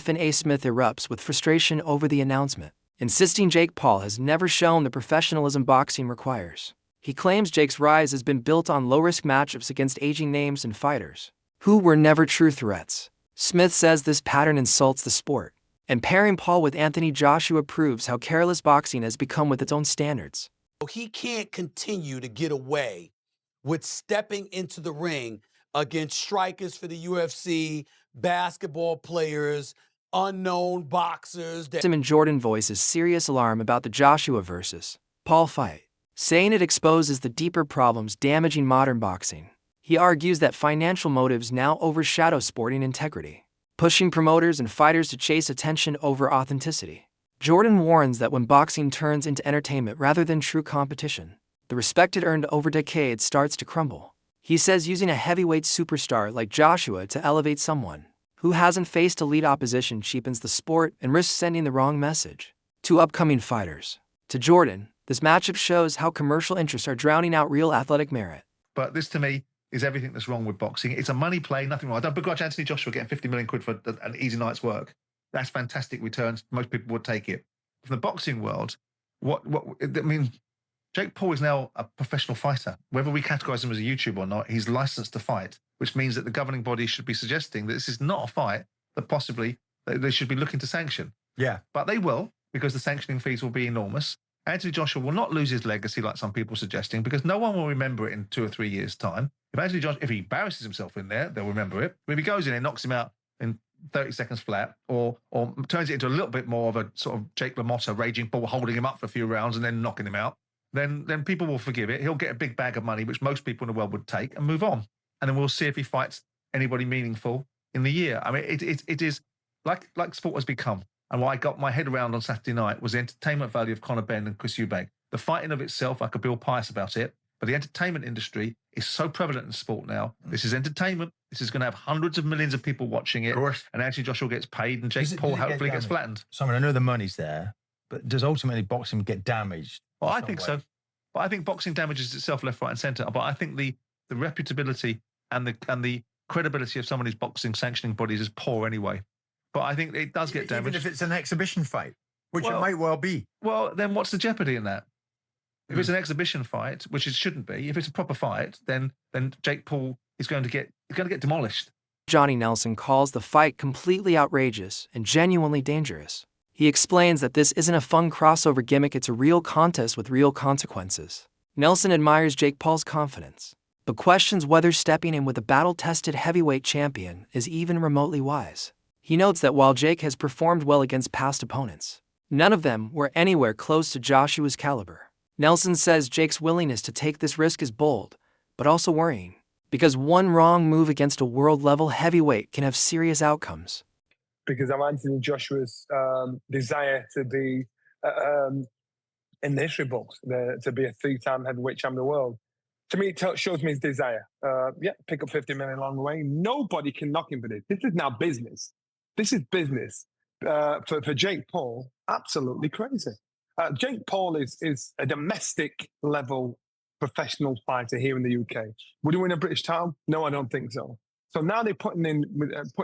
A. Smith erupts with frustration over the announcement, insisting Jake Paul has never shown the professionalism boxing requires. He claims Jake's rise has been built on low-risk matchups against aging names and fighters who were never true threats. Smith says this pattern insults the sport, and pairing Paul with Anthony Joshua proves how careless boxing has become with its own standards. He can't continue to get away with stepping into the ring against strikers for the UFC, basketball players, unknown boxers. Simon Jordan voices serious alarm about the Joshua versus Paul fight, saying it exposes the deeper problems damaging modern boxing. He argues that financial motives now overshadow sporting integrity, pushing promoters and fighters to chase attention over authenticity. Jordan warns that when boxing turns into entertainment rather than true competition, the respect it earned over decades starts to crumble. He says using a heavyweight superstar like Joshua to elevate someone who hasn't faced elite opposition cheapens the sport and risks sending the wrong message to upcoming fighters. To Jordan, this matchup shows how commercial interests are drowning out real athletic merit. But this, to me, is everything that's wrong with boxing. It's a money play, nothing wrong. I don't begrudge Anthony Joshua getting 50 million quid for an easy night's work. That's fantastic returns. Most people would take it. From the boxing world, Jake Paul is now a professional fighter. Whether we categorize him as a YouTuber or not, he's licensed to fight, which means that the governing body should be suggesting that this is not a fight that possibly they should be looking to sanction. Yeah. But they will, because the sanctioning fees will be enormous. Anthony Joshua will not lose his legacy like some people are suggesting, because no one will remember it in 2 or 3 years' time. If he embarrasses himself in there, they'll remember it. But if he goes in and knocks him out in 30 seconds flat, or turns it into a little bit more of a sort of Jake LaMotta raging bull, holding him up for a few rounds and then knocking him out, then people will forgive it. He'll get a big bag of money, which most people in the world would take, and move on. And then we'll see if he fights anybody meaningful in the year. I mean, it is like sport has become. And what I got my head around on Saturday night was the entertainment value of Conor Benn and Chris Eubank. The fighting of itself, I could be all pious about it, but the entertainment industry is so prevalent in sport now. This is entertainment. This is going to have hundreds of millions of people watching it. Of course. And Anthony Joshua gets paid, and Jake Paul hopefully gets flattened. Simon, I know the money's there, but does ultimately boxing get damaged? Well, I think so. But I think boxing damages itself left, right, and centre. But I think the reputability and the credibility of some of these boxing sanctioning bodies is poor anyway. But I think it does get damaged. Even if it's an exhibition fight, which it might well be. Well, then what's the jeopardy in that? If it's an exhibition fight, which it shouldn't be, if it's a proper fight, then Jake Paul is going to get demolished. Johnny Nelson calls the fight completely outrageous and genuinely dangerous. He explains that this isn't a fun crossover gimmick, it's a real contest with real consequences. Nelson admires Jake Paul's confidence, but questions whether stepping in with a battle-tested heavyweight champion is even remotely wise. He notes that while Jake has performed well against past opponents, none of them were anywhere close to Joshua's caliber. Nelson says Jake's willingness to take this risk is bold, but also worrying, because one wrong move against a world-level heavyweight can have serious outcomes. Because of Anthony Joshua's desire to be in the history books, to be a 3-time heavyweight champion of the world. To me, it shows me his desire. Pick up 50 million along the way. Nobody can knock him for this. This is now business. This is business. For Jake Paul, absolutely crazy. Jake Paul is a domestic level professional fighter here in the UK. Would he win a British title? No, I don't think so. So now they're putting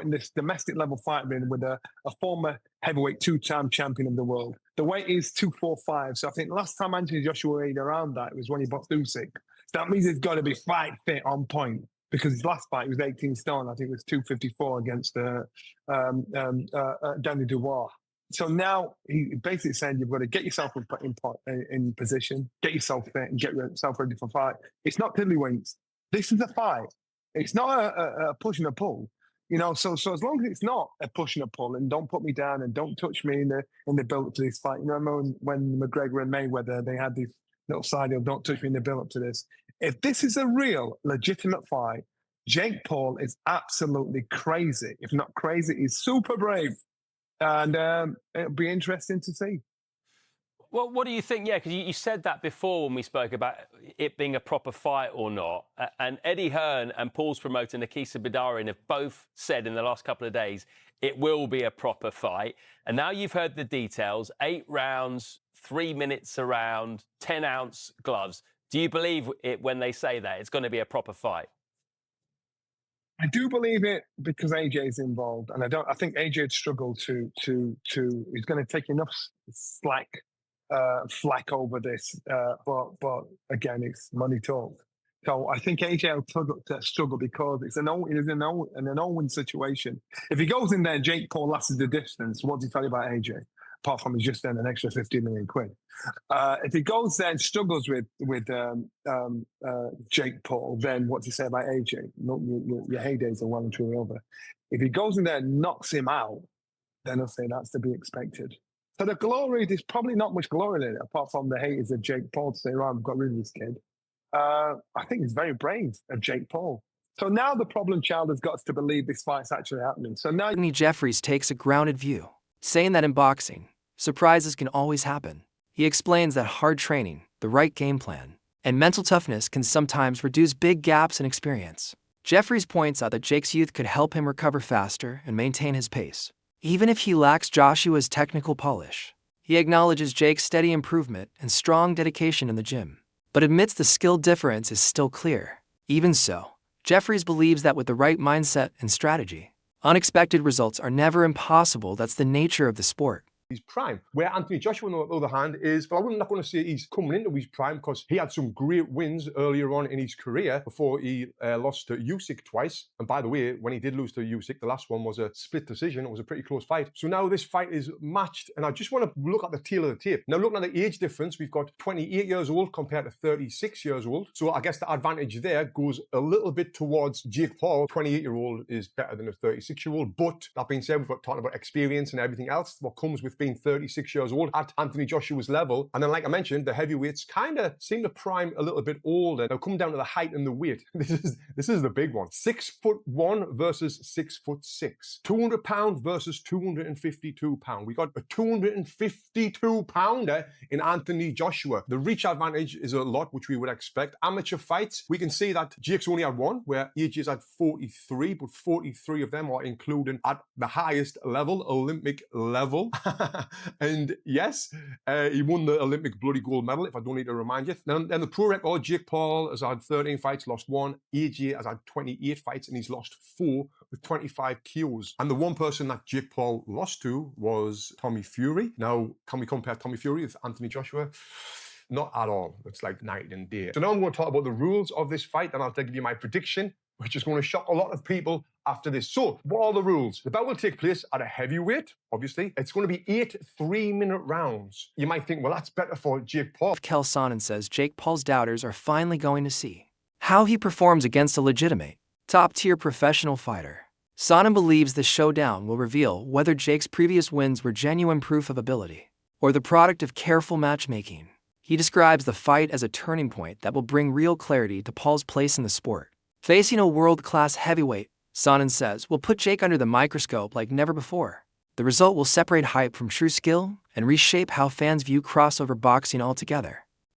this domestic level fighter in with a former heavyweight 2-time champion of the world. The weight is 245. So I think last time Anthony Joshua weighed around that, it was when he boxed Usyk. So that means he's got to be fight fit on point, because his last fight was 18 stone. I think it was 254 against Danny Dubois. So now he basically saying you've got to get yourself in position, get yourself fit, and get yourself ready for fight. It's not tiddlywinks. This is a fight. It's not a push and a pull, So as long as it's not a push and a pull, and don't put me down and don't touch me in the build up to this fight. You remember when McGregor and Mayweather, they had this little side deal, don't touch me in the build up to this. If this is a real legitimate fight, Jake Paul is absolutely crazy. If not crazy, he's super brave, and it'll be interesting to see. Well, what do you think? Yeah, because you said that before when we spoke about it being a proper fight or not. And Eddie Hearn and Paul's promoter, Nakisa Bidarian, have both said in the last couple of days it will be a proper fight. And now you've heard the details, 8 rounds, 3 minutes around, 10-ounce gloves. Do you believe it when they say that it's going to be a proper fight? I do believe it because AJ is involved, and I think AJ would struggle to. He's going to take enough flack over this, but again, it's money talk. So I think AJ will struggle because it's an Owen situation. If he goes in there, Jake Paul lasted the distance. What does he tell you about AJ? Apart from he's just earned an extra 50 million quid. If he goes there and struggles with Jake Paul, then what do you say about AJ? No, your heydays are well and truly over. If he goes in there and knocks him out, then I'll say that's to be expected. So the glory, there's probably not much glory in it, apart from the haters of Jake Paul to say, right, I've got rid of this kid. I think it's very brave of Jake Paul. So now the problem child has got to believe this fight's actually happening. So now Jeffries takes a grounded view, saying that in boxing, surprises can always happen. He explains that hard training, the right game plan, and mental toughness can sometimes reduce big gaps in experience. Jeffries points out that Jake's youth could help him recover faster and maintain his pace, even if he lacks Joshua's technical polish. He acknowledges Jake's steady improvement and strong dedication in the gym, but admits the skill difference is still clear. Even so, Jeffries believes that with the right mindset and strategy, unexpected results are never impossible. That's the nature of the sport. His prime. Where Anthony Joshua, on the other hand, is, but I'm not going to say he's coming into his prime because he had some great wins earlier on in his career before he lost to Usyk twice. And by the way, when he did lose to Usyk, the last one was a split decision. It was a pretty close fight. So now this fight is matched, and I just want to look at the tail of the tape. Now, looking at the age difference, we've got 28 years old compared to 36 years old. So I guess the advantage there goes a little bit towards Jake Paul. 28-year-old is better than a 36-year-old. But that being said, we've got talking about experience and everything else. What comes with being 36 years old at Anthony Joshua's level. And then, like I mentioned, the heavyweights kind of seem to prime a little bit older. Now, come down to the height and the weight. This is the big one. 6'1" versus 6'6". 200 pounds versus 252 pounds. We got a 252 pounder in Anthony Joshua. The reach advantage is a lot, which we would expect. Amateur fights, we can see that Jake's only had one, where AJ's had 43, but 43 of them are included at the highest level, Olympic level. And yes, he won the Olympic bloody gold medal, if I don't need to remind you. Then the pro record, Jake Paul has had 13 fights, lost 1. AJ has had 28 fights and he's lost 4 with 25 KOs. And the one person that Jake Paul lost to was Tommy Fury. Now, can we compare Tommy Fury with Anthony Joshua? Not at all. It's like night and day. So now I'm going to talk about the rules of this fight, and I'll give you my prediction, which is going to shock a lot of people after this. So, what are the rules? The bout will take place at a heavyweight, obviously. It's going to be 8 3-minute rounds. You might think, well, that's better for Jake Paul. Chael Sonnen says Jake Paul's doubters are finally going to see how he performs against a legitimate, top-tier professional fighter. Sonnen believes the showdown will reveal whether Jake's previous wins were genuine proof of ability or the product of careful matchmaking. He describes the fight as a turning point that will bring real clarity to Paul's place in the sport. Facing a world-class heavyweight, Sonnen says, will put Jake under the microscope like never before. The result will separate hype from true skill and reshape how fans view crossover boxing altogether.